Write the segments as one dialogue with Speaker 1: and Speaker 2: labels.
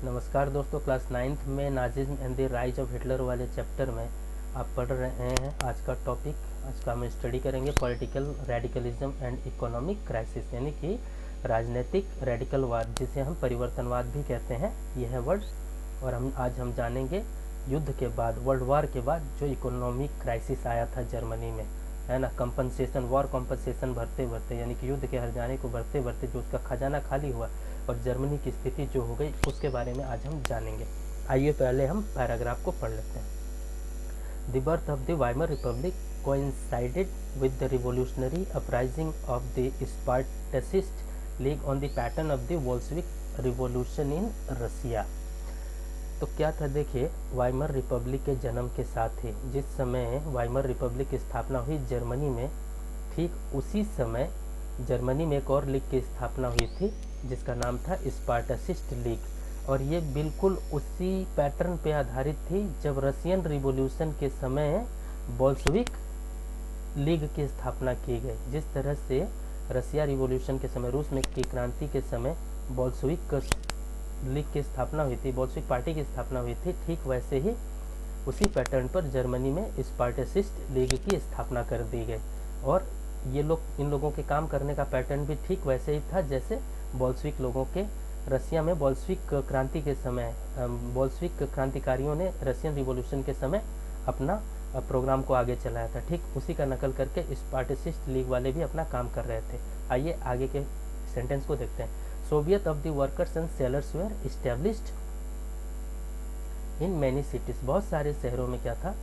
Speaker 1: नमस्कार दोस्तों, class 9th में Nazism and the rise of Hitler वाले चैप्टर में आप पढ़ रहे हैं। आज का टॉपिक, आज का हम स्टडी करेंगे political radicalism and economic crisis, यानी कि राजनीतिक रेडिकलवाद, जिसे हम परिवर्तनवाद भी कहते हैं, यह है वर्ड। और आज हम जानेंगे युद्ध के बाद, वर्ल्ड वॉर के बाद जो इकोनॉमिक क्राइसिस आया था जर्मनी में, है ना, कंपनसेशन, वॉर कंपनसेशन भरते भरते, यानी कि युद्ध के हर जाने को भरते भरते जो उसका खजाना खाली हुआ और जर्मनी की स्थिति जो हो गई, उसके बारे में आज हम जानेंगे। आइए पहले हम पैराग्राफ को पढ़ लेते हैं। The birth of the Weimar Republic coincided with the revolutionary uprising of the Spartacist League on the pattern of the Bolshevik revolution in Russia। तो क्या था, देखिए, वाइमर रिपब्लिक के जन्म के साथ ही, जिस समय वाइमर रिपब्लिक की स्थापना हुई जर्मनी में, ठीक उसी समय जर्मनी में एक और लीग की स्थापना हुई थी जिसका नाम था स्पार्टासिस्ट लीग। और ये बिल्कुल उसी पैटर्न पे आधारित थी जब रशियन रिवॉल्यूशन के समय बोल्शेविक लीग की स्थापना की गई। जिस तरह से रशिया रिवॉल्यूशन के समय, रूस में की क्रांति के समय बोल्शेविक लीग की स्थापना हुई थी, बोल्शेविक पार्टी की स्थापना हुई थी, ठीक वैसे ही उसी पैटर्न पर जर्मनी में स्पार्टासिस्ट लीग की स्थापना कर दी गई। और ये लोग, इन लोगों के काम करने का पैटर्न भी ठीक वैसे ही था जैसे बोल्शेविक लोगों के। रशिया में बोल्शेविक क्रांति के समय, बोल्शेविक क्रांतिकारियों ने रशियन रिवॉल्यूशन के समय अपना प्रोग्राम को आगे चलाया था, ठीक उसी का नकल करके स्पार्टासिस्ट लीग वाले भी अपना काम कर रहे थे। आइए आगे के सेंटेंस को देखते हैं। Soviet of the workers and sailors were established in many cities. बहुत सारे शहरों में क्या था,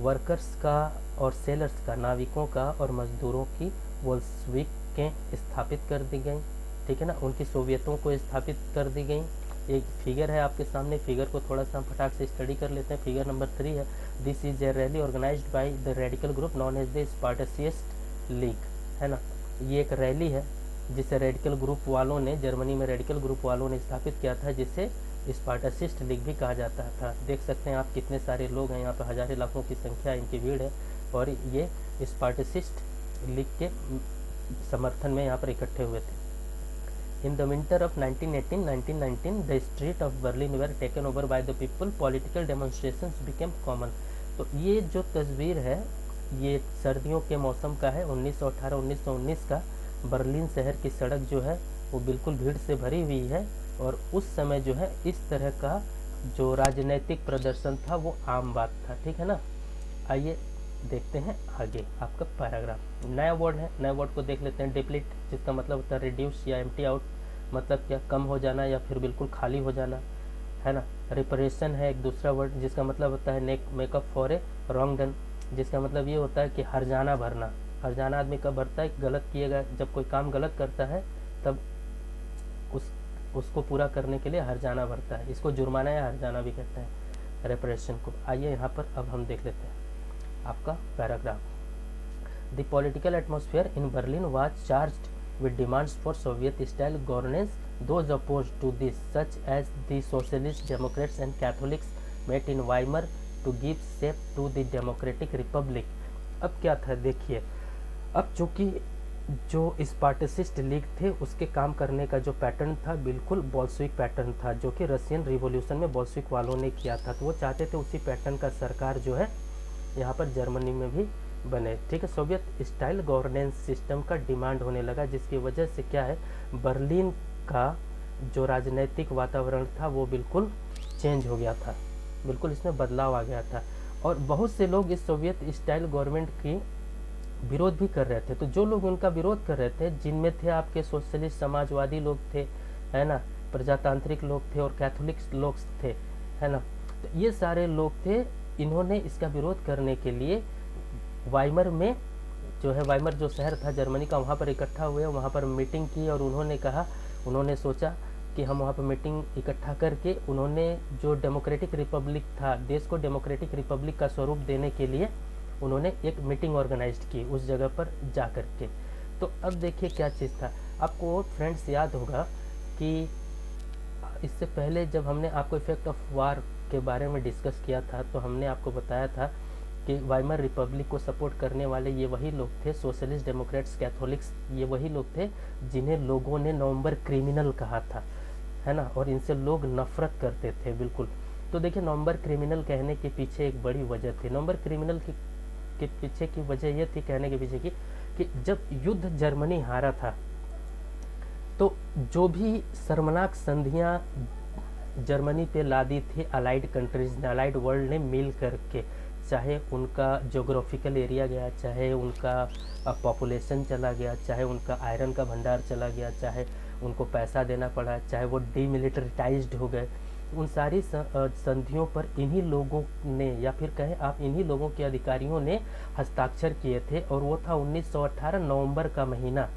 Speaker 1: वर्कर्स का और सेलर्स का, नाविकों का और मजदूरों की बोल्शेविकें स्थापित कर दी गई, ठीक है ना, उनकी सोवियतों को स्थापित कर दी गई। एक फिगर है आपके सामने, फिगर को थोड़ा सा हम फटाक से स्टडी कर लेते हैं। फिगर नंबर 3 है। This is a rally organised by the radical group known as the Spartacist League, है ना। ये एक रैली है जिसे रेडिकल ग्रुप वालों ने, जर्मनी में रेडिकल ग्रुप वालों ने स्थापित किया था, जिसे स्पार्टासिस्ट लीग भी कहा जाता था। देख सकते हैं आप कितने सारे लोग हैं यहाँ पर, हजारों लाखों की संख्या इनकी भीड़ है और ये स्पार्टासिस्ट लीग के समर्थन में यहाँ पर इकट्ठे हुए थे। In the winter of 1918-1919, the streets of Berlin were taken over by the people. Political demonstrations became common। तो ये जो तस्वीर है, ये सर्दियों के मौसम का है, 1918-1919 का। बर्लिन शहर की सड़क जो है वो बिल्कुल भीड़ से भरी हुई है और उस समय जो है इस तरह का जो राजनीतिक प्रदर्शन था वो आम बात था, ठीक है ना। आइए देखते हैं आगे आपका पैराग्राफ। नया वर्ड है, नए वर्ड को देख लेते हैं। डिप्लीट, जिसका मतलब होता है रिड्यूस या एम्प्टी आउट, मतलब क्या, कम हो जाना या फिर बिल्कुल खाली हो जाना, है ना। रिपरेशन है एक दूसरा वर्ड, जिसका मतलब होता है makeup for a wrong done, जिसका मतलब ये होता है कि हर्जाना भरना। हर्जाना आदमी कब भरता है, गलत किएगा, जब कोई काम गलत करता है तब उसको पूरा करने के लिए हर्जाना भरता है। इसको जुर्माना या हर्जाना भी कहते हैं, रिपरेशन को। आइए यहाँ पर अब हम देख लेते हैं आपका paragraph. The political atmosphere in Berlin was charged with demands for Soviet style governance. Those opposed to this, such as the socialist, democrats and Catholics, met in Weimar to give shape to the democratic republic. अब क्या था, देखिए, अब चूंकि जो स्पार्टासिस्ट league थे उसके काम करने का जो पैटर्न था बिल्कुल बोल्शेविक पैटर्न था, जो कि रशियन रिवॉल्यूशन में बोल्शेविक वालों ने किया था। तो वो चाहते थे उसी पैटर्न का सरकार जो है यहाँ पर जर्मनी में भी बने, ठीक है। सोवियत स्टाइल गवर्नेंस सिस्टम का डिमांड होने लगा, जिसकी वजह से क्या है, बर्लिन का जो राजनीतिक वातावरण था वो बिल्कुल चेंज हो गया था, बिल्कुल इसमें बदलाव आ गया था। और बहुत से लोग इस सोवियत स्टाइल गवर्नमेंट की विरोध भी कर रहे थे। तो जो लोग उनका विरोध कर रहे थे, जिनमें थे आपके सोशलिस्ट समाजवादी लोग थे, है ना, प्रजातांत्रिक लोग थे और कैथोलिक लोग थे, है ना। तो ये सारे लोग थे, इन्होंने इसका विरोध करने के लिए वाइमर में जो है, वाइमर जो शहर था जर्मनी का, वहाँ पर इकट्ठा हुए, वहाँ पर मीटिंग की और उन्होंने कहा, उन्होंने सोचा कि हम वहाँ पर मीटिंग इकट्ठा करके उन्होंने जो डेमोक्रेटिक रिपब्लिक था, देश को डेमोक्रेटिक रिपब्लिक का स्वरूप देने के लिए उन्होंने एक मीटिंग ऑर्गेनाइज की उस जगह पर जा कर के। तो अब देखिए क्या चीज़ था, आपको फ्रेंड्स याद होगा कि इससे पहले जब हमने आपको इफेक्ट ऑफ वार के बारे में डिस्कस किया था तो हमने आपको बताया था कि वाइमर रिपब्लिक को सपोर्ट करने वाले ये वही लोग थे, सोशलिस्ट, डेमोक्रेट्स, कैथोलिक्स, ये वही लोग थे जिन्हें लोगों ने नवंबर क्रिमिनल कहा था, है ना, और इनसे लोग नफरत करते थे बिल्कुल। तो देखिए, नवंबर क्रिमिनल कहने के पीछे एक बड़ी वजह थी। नवंबर क्रिमिनल के पीछे की वजह ये थी, कहने के पीछे की, कि जब युद्ध जर्मनी हारा था तो जो भी शर्मनाक संधियां जर्मनी पे लादी थी अलाइड कंट्रीज ने, अलाइड वर्ल्ड ने मिल करके, चाहे उनका जोग्राफिकल एरिया गया, चाहे उनका पॉपुलेशन चला गया, चाहे उनका आयरन का भंडार चला गया, चाहे उनको पैसा देना पड़ा, चाहे वो डीमिलिटरीटाइज्ड हो गए, उन सारी संधियों पर इन्हीं लोगों ने, या फिर कहें आप इन्हीं लोगों के अधिकारियों ने हस्ताक्षर किए थे, और वो था 1918 नवंबर का महीना,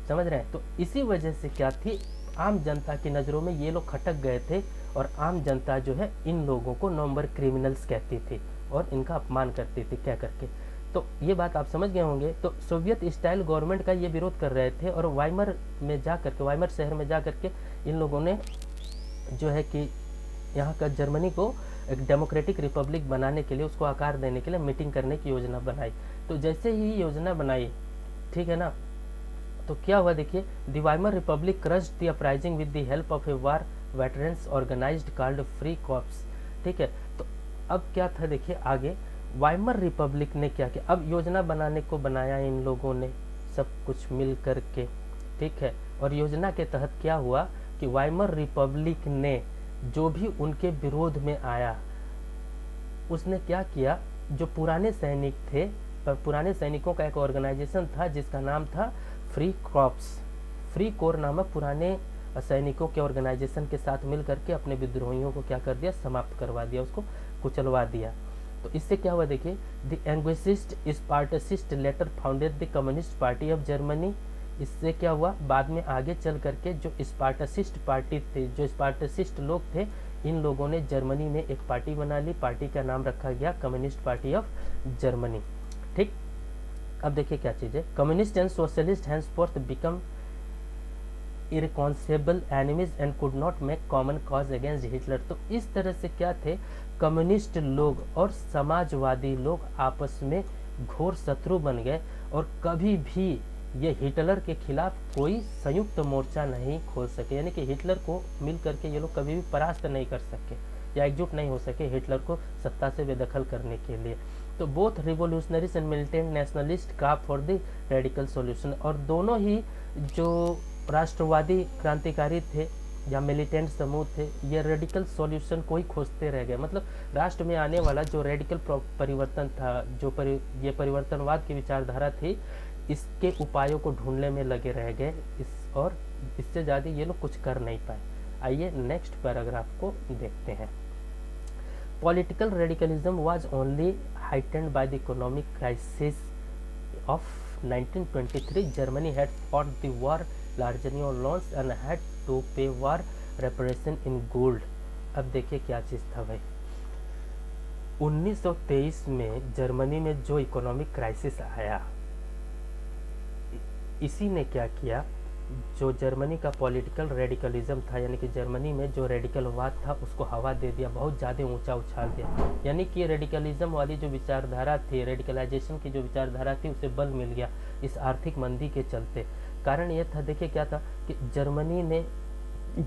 Speaker 1: समझ रहे हैं। तो इसी वजह से क्या थी, आम जनता की नज़रों में ये लोग खटक गए थे, और आम जनता जो है इन लोगों को नवंबर क्रिमिनल्स कहती थी और इनका अपमान करती थी कह करके। तो ये बात आप समझ गए होंगे। तो सोवियत स्टाइल गवर्नमेंट का ये विरोध कर रहे थे, और वाइमर में जा करके, वाइमर शहर में जा करके इन लोगों ने जो है कि यहाँ का जर्मनी को एक डेमोक्रेटिक रिपब्लिक बनाने के लिए, उसको आकार देने के लिए मीटिंग करने की योजना बनाई। तो जैसे ही योजना बनाई, ठीक है ना, तो क्या हुआ देखिए, the Weimar republic crushed the uprising with the help of a war veterans organised called free corps, ठीक है। तो अब क्या था देखिए आगे, वाइमर रिपब्लिक ने क्या किया, अब योजना बनाने को बनाया इन लोगों ने सब कुछ मिल करके, ठीक है। और योजना के तहत क्या हुआ कि वाइमर रिपब्लिक ने जो भी उनके विरोध में आया, उसने क्या किया, जो पुराने सैनिक थे, पर पुराने सैनिकों का एक ऑर्गेनाइजेशन था जिसका नाम था फ्री कॉर्प्स, फ्री कोर नामक पुराने सैनिकों के ऑर्गेनाइजेशन के साथ मिल करके अपने विद्रोहियों को क्या कर दिया, समाप्त करवा दिया, उसको कुचलवा दिया। तो इससे क्या हुआ देखिए, द एंग्विसिस्ट Spartacist later founded the Communist Party of Germany. इससे क्या हुआ, बाद में आगे चल करके जो स्पार्टसिस्ट पार्टी थे, जो स्पार्टसिस्ट लोग थे, इन लोगों ने जर्मनी में एक पार्टी बना ली, पार्टी का नाम रखा गया कम्युनिस्ट पार्टी ऑफ जर्मनी, ठीक। अब देखिए क्या चीज़ है, communist and socialist henceforth become irreconcilable enemies and could not make common cause against Hitler. तो इस तरह से क्या थे, कम्युनिस्ट लोग और समाजवादी लोग आपस में घोर शत्रु बन गए, और कभी भी ये हिटलर के खिलाफ कोई संयुक्त मोर्चा नहीं खोल सके, यानी कि हिटलर को मिल करके ये लोग कभी भी परास्त नहीं कर सके या एकजुट नहीं हो सके हिटलर को सत्ता से बेदखल करने के लिए। तो both revolutionaries and militant nationalist का फॉर द रेडिकल सॉल्यूशन, और दोनों ही जो राष्ट्रवादी क्रांतिकारी थे या मिलिटेंट समूह थे, ये रेडिकल सॉल्यूशन को ही खोजते रह गए। मतलब राष्ट्र में आने वाला जो रेडिकल परिवर्तन था, जो ये परिवर्तनवाद की विचारधारा थी, इसके उपायों को ढूंढने में लगे रह गए, और इससे ज़्यादा ये लोग कुछ कर नहीं पाए। आइए नेक्स्ट पैराग्राफ को देखते हैं। Political radicalism was only heightened by the economic crisis of 1923. Germany had fought the war largely on loans and had to pay war reparation in gold. अब देखिए क्या चीज़ था भाई, 1923 में जर्मनी में जो इकोनॉमिक क्राइसिस आया, इसी ने क्या किया, जो जर्मनी का पॉलिटिकल रेडिकलिज्म था, यानी कि जर्मनी में जो रेडिकलवाद था उसको हवा दे दिया, बहुत ज़्यादा ऊंचा उछाल दिया। यानी कि रेडिकलिज्म वाली जो विचारधारा थी, रेडिकलाइजेशन की जो विचारधारा थी, उसे बल मिल गया इस आर्थिक मंदी के चलते। कारण ये था, देखिए क्या था कि जर्मनी ने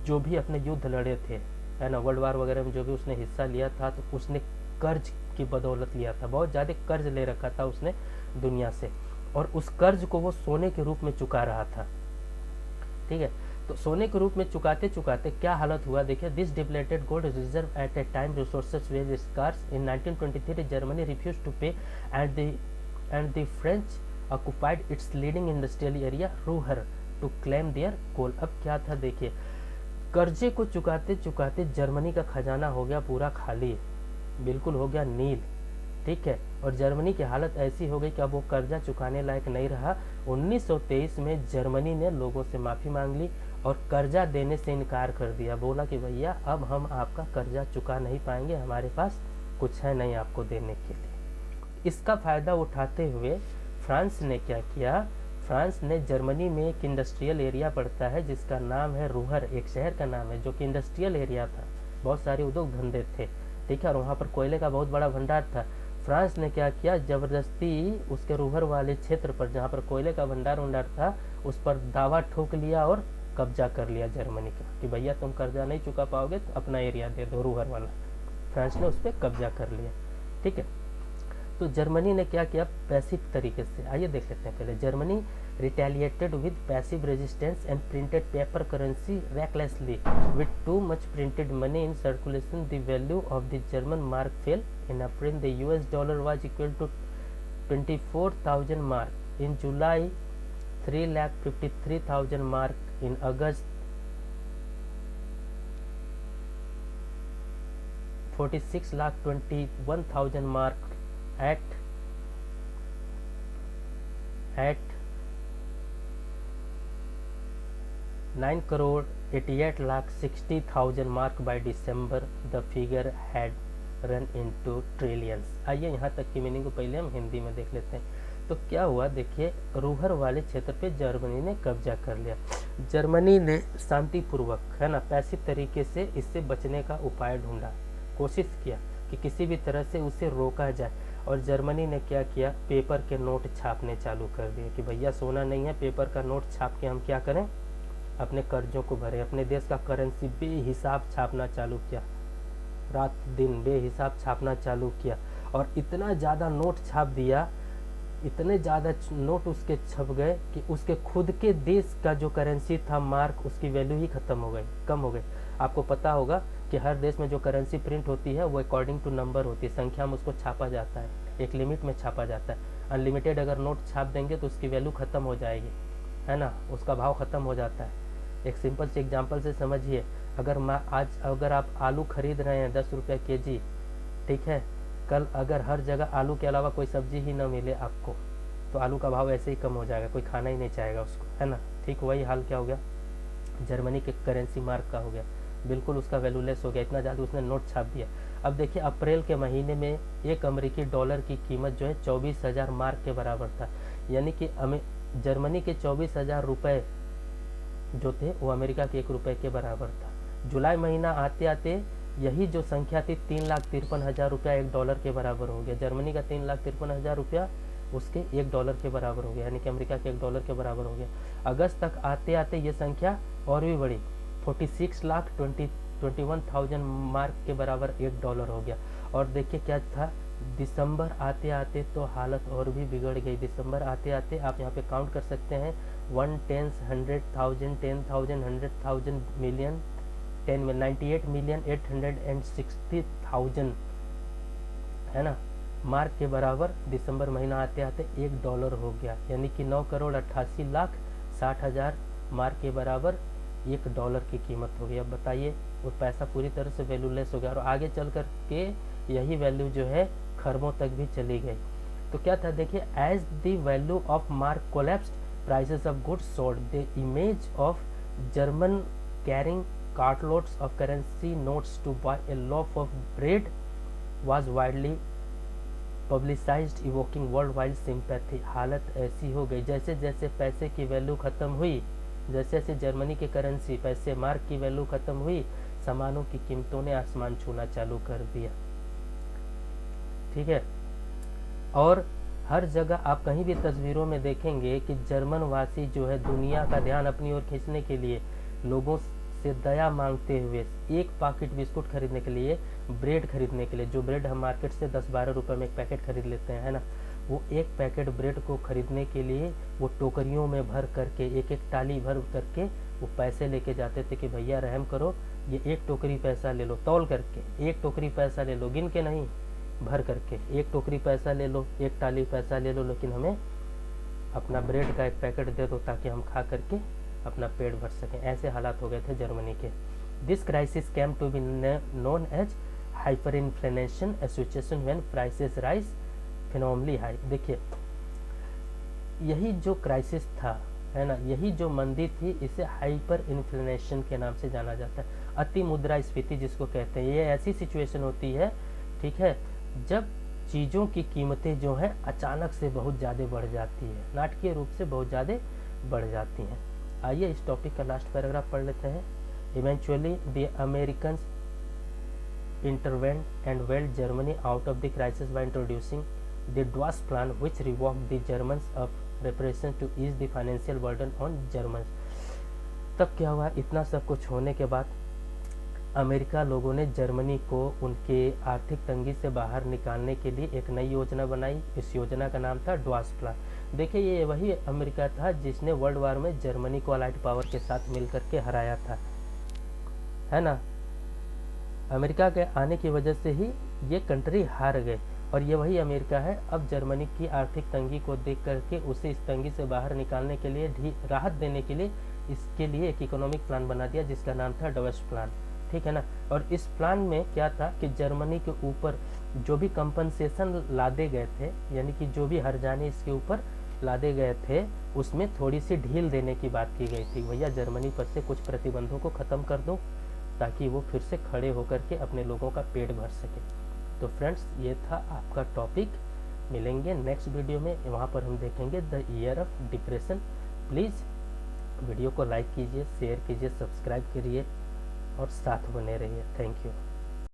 Speaker 1: जो भी अपने युद्ध लड़े थे, है ना, वर्ल्ड वार वगैरह में जो भी उसने हिस्सा लिया था, तो उसने कर्ज की बदौलत लिया था, बहुत ज़्यादा कर्ज ले रखा था उसने दुनिया से, और उस कर्ज को वो सोने के रूप में चुका रहा था, ठीक है। तो सोने के रूप में चुकाते चुकाते क्या हालत हुआ देखिए, this depleted gold reserve at a time resources were scarce in 1923 Germany refuse to pay and the French occupied its leading industrial area Ruhr to claim their coal. अब क्या था देखिए, कर्जे को चुकाते चुकाते जर्मनी का खजाना हो गया पूरा खाली, बिल्कुल हो गया नील, ठीक है। और जर्मनी की हालत ऐसी हो गई कि अब वो कर्जा चुकाने लायक नहीं रहा। 1923 में जर्मनी ने लोगों से माफ़ी मांग ली और कर्जा देने से इनकार कर दिया, बोला कि भैया अब हम आपका कर्जा चुका नहीं पाएंगे, हमारे पास कुछ है नहीं आपको देने के लिए। इसका फ़ायदा उठाते हुए फ्रांस ने क्या किया, फ्रांस ने जर्मनी में एक इंडस्ट्रियल एरिया पड़ता है जिसका नाम है रूहर, एक शहर का नाम है जो कि इंडस्ट्रियल एरिया था, बहुत सारे उद्योग धंधे थे, ठीक है, और वहाँ पर कोयले का बहुत बड़ा भंडार था। फ्रांस ने क्या किया, ज़बरदस्ती उसके रूहर वाले क्षेत्र पर जहाँ पर कोयले का भंडार था उस पर दावा ठोक लिया और कब्जा कर लिया जर्मनी का कि भैया तुम कर्जा नहीं चुका पाओगे तो अपना एरिया दे दो, रूहर वाला। फ्रांस ने उस पर कब्जा कर लिया। ठीक है, तो जर्मनी ने क्या किया पैसिव तरीके से, आइए देख लेते हैं पहले। Germany retaliated with passive resistance and printed paper currency recklessly. With too much printed money in circulation, the value of the German mark fell. In April, the US dollar was equal to 24,000 mark. In July, 3,53,000 mark. In August, 46,21,000 mark. At 9,88,60,000 mark by December, the figure had run into trillions. आइए यहाँ तक की meaning को पहले हम हिंदी में देख लेते हैं। तो क्या हुआ देखिए, रूहर वाले क्षेत्र पे जर्मनी ने कब्जा कर लिया। जर्मनी ने शांतिपूर्वक, है ना, पैसिव तरीके से इससे बचने का उपाय ढूंढा, कोशिश किया कि किसी भी तरह से उसे रोका जाए। और जर्मनी ने क्या किया, पेपर के नोट छापने चालू कर दिए कि भैया सोना नहीं है, पेपर का नोट छाप के हम क्या करें, अपने कर्जों को भरें। अपने देश का करेंसी बेहिसाब छापना चालू किया, रात दिन बेहिसाब छापना चालू किया। और इतना ज़्यादा नोट छाप दिया, इतने ज़्यादा नोट उसके छप गए कि उसके खुद के देश का जो करेंसी था मार्क, उसकी वैल्यू ही ख़त्म हो गई, कम हो गई। आपको पता होगा कि हर देश में जो करेंसी प्रिंट होती है वो अकॉर्डिंग टू नंबर होती है, संख्या में उसको छापा जाता है, एक लिमिट में छापा जाता है। अनलिमिटेड अगर नोट छाप देंगे तो उसकी वैल्यू ख़त्म हो जाएगी, है ना, उसका भाव ख़त्म हो जाता है। एक सिंपल से एग्जांपल से समझिए, अगर आप आलू खरीद रहे हैं 10 रुपये केजी, ठीक है, कल अगर हर जगह आलू के अलावा कोई सब्जी ही ना मिले आपको, तो आलू का भाव ऐसे ही कम हो जाएगा, कोई खाना ही नहीं चाहेगा उसको, है ना। ठीक वही हाल क्या हो गया, जर्मनी के करेंसी मार्क का हो गया, बिल्कुल उसका वैल्यूलेस हो गया, इतना ज़्यादा उसने नोट छाप दिया। अब देखिए अप्रैल के महीने में एक अमेरिकी डॉलर की कीमत जो है 24,000 मार्क के बराबर था, यानी कि जर्मनी के 24,000 रुपये जो थे वो अमेरिका के 1 रुपये के बराबर था। जुलाई महीना आते आते यही जो संख्या थी 3,53,000 रुपया $1 के बराबर हो गया। जर्मनी का 3,53,000 रुपया उसके $1 के बराबर हो गया, यानी कि अमेरिका के $1 के बराबर हो गया। अगस्त तक आते आते ये संख्या और भी बढ़ी, 46,21,000 मार्क के बराबर $1 हो गया। और देखिए क्या था, दिसंबर आते आते तो हालत और भी बिगड़ गई। दिसंबर आते आते आप यहाँ पे काउंट कर सकते हैं, 1 10 100,000 10,000 100,000 मिलियन 98,860,000, है ना, मार्क के बराबर दिसंबर महीना आते आते $1 हो गया, यानी कि 9,88,60,000 मार्क के बराबर $1 की कीमत हो गई। अब बताइए वो पैसा पूरी तरह से वैल्यूलेस हो गया, और आगे चल कर के यही वैल्यू जो है खरबों तक भी चली गई। तो क्या था देखिए, as the value of mark collapsed, prices of goods soared, the image of German carrying cartloads of currency notes to buy a loaf of bread was widely publicized, evoking worldwide sympathy। हालत ऐसी हो गई, जैसे जैसे पैसे की value ख़त्म हुई, जैसे जैसे जर्मनी की करेंसी पैसे मार्क की वैल्यू ख़त्म हुई, सामानों की कीमतों ने आसमान छूना चालू कर दिया। ठीक है, और हर जगह आप कहीं भी तस्वीरों में देखेंगे कि जर्मन वासी जो है दुनिया का ध्यान अपनी ओर खींचने के लिए लोगों से दया मांगते हुए एक पैकेट बिस्कुट खरीदने के लिए, ब्रेड खरीदने के लिए, जो ब्रेड हम मार्केट से 10-12 रुपए में एक पैकेट खरीद लेते हैं, है ना, वो एक पैकेट ब्रेड को खरीदने के लिए वो टोकरियों में भर करके, एक एक टाली भर करके वो पैसे लेके जाते थे कि भैया रहम करो, ये एक टोकरी पैसा ले लो, तौल करके एक टोकरी पैसा ले लो, गिन के नहीं, भर करके एक टोकरी पैसा ले लो, एक टाली पैसा ले लो, लेकिन हमें अपना ब्रेड का एक पैकेट दे दो ताकि हम खा करके अपना पेट भर सकें। ऐसे हालात हो गए थे जर्मनी के। This crisis came to be known as hyperinflation, a situation when prices rise phenomenally high. देखिए यही जो क्राइसिस था, है ना, यही जो मंदी थी, इसे हाइपर इन्फ्लेशन के नाम से जाना जाता है, अति मुद्रास्फीति जिसको कहते हैं। ये ऐसी सिचुएशन होती है, ठीक है, जब चीज़ों की कीमतें जो हैं अचानक से बहुत ज़्यादा बढ़ जाती है, नाटकीय रूप से बहुत ज़्यादा बढ़ जाती हैं। आइए इस टॉपिक का लास्ट पैराग्राफ पढ़ लेते हैं। Eventually the Americans intervened and bailed Germany out of the crisis by introducing the DWAS plan, which revoked the Germans of repression to ease the financial burden on Germans। तब क्या हुआ, इतना सब कुछ होने के बाद अमेरिका लोगों ने जर्मनी को उनके आर्थिक तंगी से बाहर निकालने के लिए एक नई योजना बनाई। इस योजना का नाम था ड्वास प्लान। देखिए ये वही अमेरिका था जिसने वर्ल्ड वार में जर्मनी को अलाइड पावर के साथ मिलकर के हराया था, है ना। अमेरिका के आने की वजह से ही ये कंट्री हार गए, और ये वही अमेरिका है अब जर्मनी की आर्थिक तंगी को देख करके उसे इस तंगी से बाहर निकालने के लिए राहत देने के लिए इसके लिए एक इकोनॉमिक प्लान बना दिया जिसका नाम था ड्वास प्लान, ठीक है ना। और इस प्लान में क्या था कि जर्मनी के ऊपर जो भी कंपनसेशन लादे गए थे, यानी कि जो भी हर्जाने इसके ऊपर लादे गए थे, उसमें थोड़ी सी ढील देने की बात की गई थी। भैया जर्मनी पर से कुछ प्रतिबंधों को ख़त्म कर दो ताकि वो फिर से खड़े होकर के अपने लोगों का पेट भर सके। तो फ्रेंड्स ये था आपका टॉपिक। मिलेंगे नेक्स्ट वीडियो में, वहाँ पर हम देखेंगे the year of depression. Please video को लाइक कीजिए, शेयर कीजिए, सब्सक्राइब करिए और साथ बने रहिए। Thank you.